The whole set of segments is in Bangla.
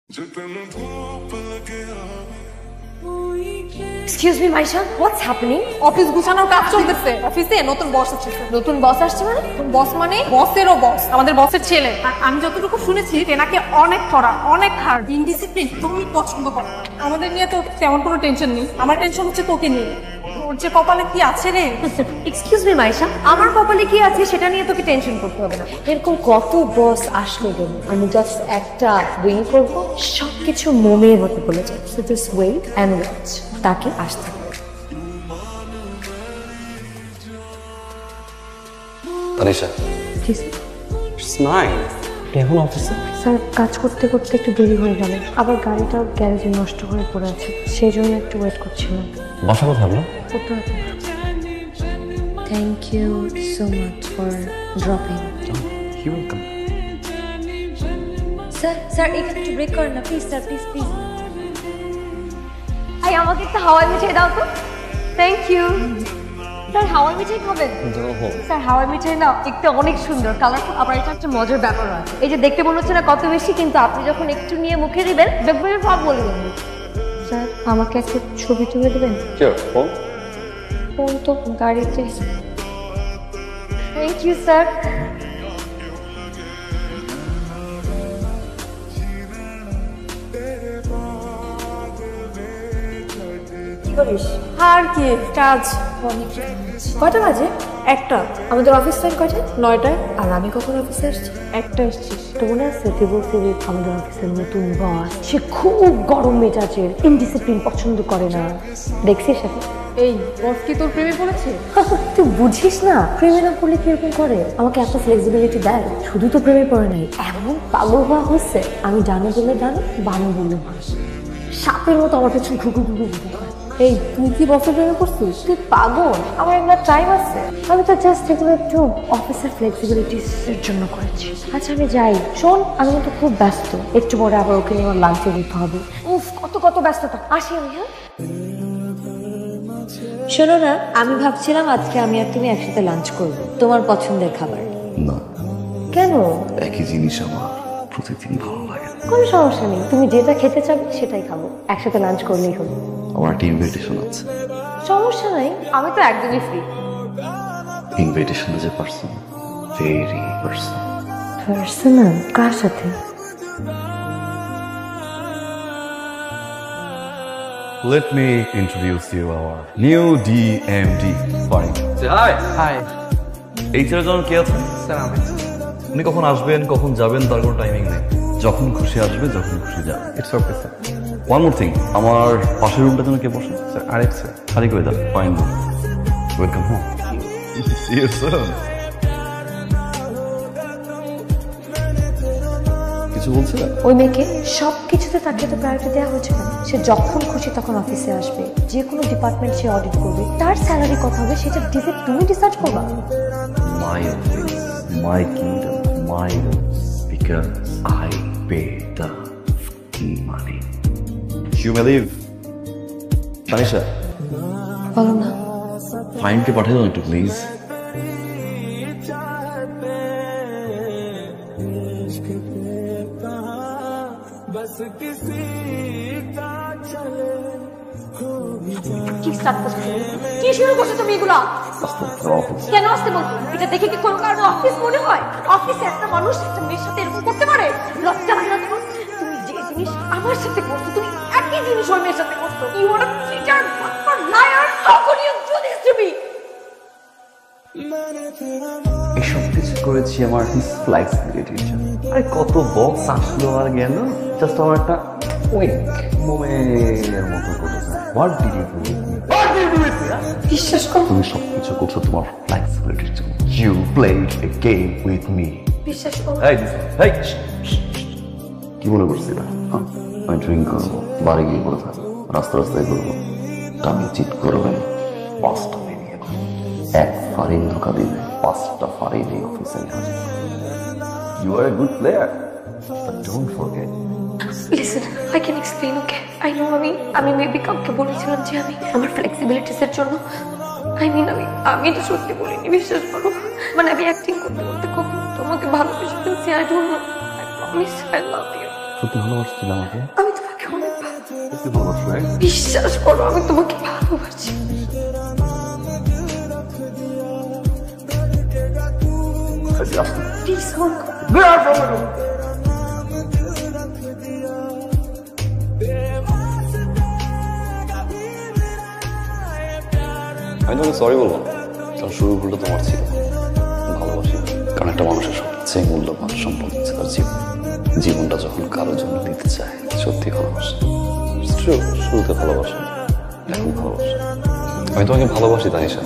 Excuse me, Maisha, what's happening? Office গুছানোর কাজ চলতেছে। অফিসে নতুন বস আছে। নতুন বস আসছে মানে? বস মানে বসেরও বস, আমাদের বসের ছেলে। আর আমি যতটুকু শুনেছি তেনাকে অনেক কড়া, অনেক হার্ড, ইনডিসিপ্লিন তুমি পছন্দ করো। আমাদের নিয়ে তো তেমন কোনো টেনশন নেই, আমার টেনশন হচ্ছে তোকে নিয়ে। ওর যে কপালে কি আছে রে। এক্সকিউজ মি মাইশা, আমার কপালে কি আছে সেটা নিয়ে তোকে টেনশন করতে হবে না। এরকম কত বস আসলো গেল, আমি জাস্ট একটা উইং করবো, সবকিছু মোমের মতো বলে যায়। So just wait and watch, তাকে আসতে হবে। তানিশা, It's 9. এখন অফিসে স্যার কাজ করতে করতে একটু দেরি হয়ে গেল, আবার গাড়িটাও গ্যারেজে নষ্ট হয়ে পড়ে আছে, সেই জন্য একটু ওয়েট করছিলাম। বাসা কোথায় আপনার? Thank you so much for dropping. You welcome. Sir এখানে একটু ব্রেক করেন না please, sir please please. I আমাকে একটা হাওয়াই মিঠাই দাও তো। Thank you. স্যার হাওয়াই মিঠাই খাবেন? স্যার হাওয়াই মিঠাই না দেখতে অনেক সুন্দর, কালারফুল, আবার এটা একটা মজার ব্যাপার আছে। এই যে দেখতে মনে হচ্ছে না কত বেশি, কিন্তু আপনি যখন একটু নিয়ে মুখে দিবেন দেখবেন সব বলে দেবেন। স্যার আমাকে একটা ছবি তুলে দেবেন? ফোন তো গাড়িতে। Thank you sir. আর কি কাজ? কয়টা বাজে? একটা। আমাদের অফিস টাইম কয়টা? 9টায়। আর আমি কখন অফিসে আসছি? 1টা এসেছিস। তো মনে আছে তুই বলছিলি আমাদের অফিসের নতুন বস, সে খুব গরম মেজাজের, ইনডিসিপ্লিন পছন্দ করে না। দেখছিস সেটা? এই বস কি তোর প্রেমে পড়েছে? তুই বুঝিস না, প্রেমে না পড়লে কিরকম করে। আমাকে এত ফ্লেক্সিবিলিটি দেয়, শুধু তো প্রেমে পড়ে নাই, এমন পাগল হওয়া হচ্ছে, আমি ডানে বললে ডানে, বামে বললে বাম, সাপের মতো আমার পেছনে ঘুঘু ঘুঘু ঘুঘু। এই তুই কি বসের প্রেমে পড়ছিস? তুই পাগল, আমার একটা টাইম আছে। আমি তো জাস্ট এগুলো একটু অফিসের ফ্লেক্সিবিলিটির জন্য করেছি। আচ্ছা আমি যাই, শোন আমি কিন্তু খুব ব্যস্ত, একটু পরে আবার ওকে নিয়ে আমার লাঞ্চে যেতে হবে। উফ কত ব্যস্ততা, আসি আমি। হ্যাঁ শোনো না, আমি ভাবছিলাম আজকে আমি আর তুমি একসাথে লাঞ্চ করবো, তোমার পছন্দের খাবার। না, কেন? একই জিনিস আমার প্রতিদিন ভালো লাগে। কোনো সমস্যা নেই, তুমি যেটা খেতে চাবে সেটাই খাবো, একসাথে লাঞ্চ করলেই হলো। আমার একটা ইনভিটেশন আছে। সমস্যা নাই, আমি তো একদমই ফ্রি। ইনভিটেশন যে পার্সন, ভেরি পার্সন। পার্সোনাল? কার সাথে? Let me introduce you our new DMD. Fine. Say hi. Hi এই ছেলেজন কে আছেন? স্যার আমি। উনি কখন আসবেন কখন যাবেন তার কোনো টাইমিং নেই, যখন খুশি আসবে যখন খুশি যাবে। It's okay sir. One more thing, আমার পাশের রুমটা যেন কে বসে? স্যার আরেক স্যার। খালি করে দাও। Fine, welcome home. See you soon. কিছু বলছিলেন? ওই মেয়েকে সবকিছুতে তাকে তো প্রায়োরিটি দেওয়া হচ্ছে না। সে যখন খুশি তখন অফিসে আসবে, যে কোনো ডিপার্টমেন্ট সে অডিট করবে, তার স্যালারি কত হবে সেটা তুমি ডিসাইড করবা। My office, my kingdom, my rules, because I pay the fucking money. You may leave. Tanisha, বলো না। ফাইনকে পাঠিয়ে দাও একটু প্লিজ। কি স্টার্ট করছো? কি শুরু করছো তুমি এগুলা? কেন আসতে বলছো? এটা দেখে কি কোনো কারণে অফিস মনে হয়? অফিসে একটা মানুষ একটা মেয়ের সাথে এরকম করতে পারে? লজ্জা লাগে না তোমার? তুমি যে জিনিস আমার সাথে করছো, তুমি একই জিনিস ওই মেয়ের সাথে করছো। You are a cheater, bastard, liar. How could you do this to me? এসব কিছু করেছি আমার ফ্লেক্সিবিলিটির জন্য। আরে কত বক্স আসলো আর গেল, জাস্ট আমার একটা উইক মোমের মতো করে। What did you do with me? What did you do with me? বিশ্বাস করো, তুমি সব কিছু করছো তোমার ফ্লেক্সিবিলিটির জন্য। You played a game with me. বিশ্বাস করো। এই কি মনে করছিলা? আমি ড্রিঙ্ক করবো, বাড়ি গিয়ে করে থাকবো, রাস্তায় ঘুরবো, আমি চিট করবেন 5টা বেরিয়ে, এক ফারিন ধোকা দিবে 5টা ফারিন এই অফিসে নিয়ে আসবে। You are a good player, but don't forget. Listen, I can explain, okay? I know আমি মেবি কাউকে বলেছিলাম যে আমি আমার ফ্লেক্সিবিলিটিসের জন্য, আমি তো সত্যি বলিনি, বিশ্বাস করো। মানে আমি অ্যাক্টিং করতে করতে কখন তোমাকে ভালোবেসে ফেলছি, I don't know. I promise I love you. সত্যি ভালোবাসছিল আমাকে? আমি তোমাকে অনেক সত্যি ভালোবাসলে? বিশ্বাস করো, আমি তোমাকে ভালোবাসি। প্লিজ আমি তোমাকে সরি বলবো না, কারণ শুরু ভুলটা তোমার ছিল। ভালোবাসি কারণ একটা মানুষের সবচেয়ে মূল্যবান সম্পদ হচ্ছে তার জীবন। জীবনটা যখন কারোর জন্য দিতে চায় সত্যি ভালোবাসে। শুরুতে ভালোবাসে, এখন ভালোবাসে। আমি তোমাকে ভালোবাসি তানিশা,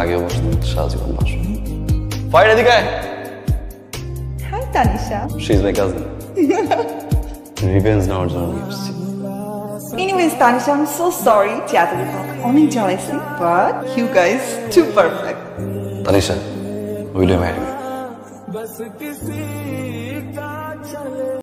আগেও বাসতাম, সারা জীবন বাসো। ফাইন এদিকে। Hi Tanisha. She is my cousin. Revenge নেওয়ার জন্য নিয়ে এসেছি। Anyways, Tanisha, I'm so sorry. Only jealousy, but you guys too perfect. Tanisha, will you marry me?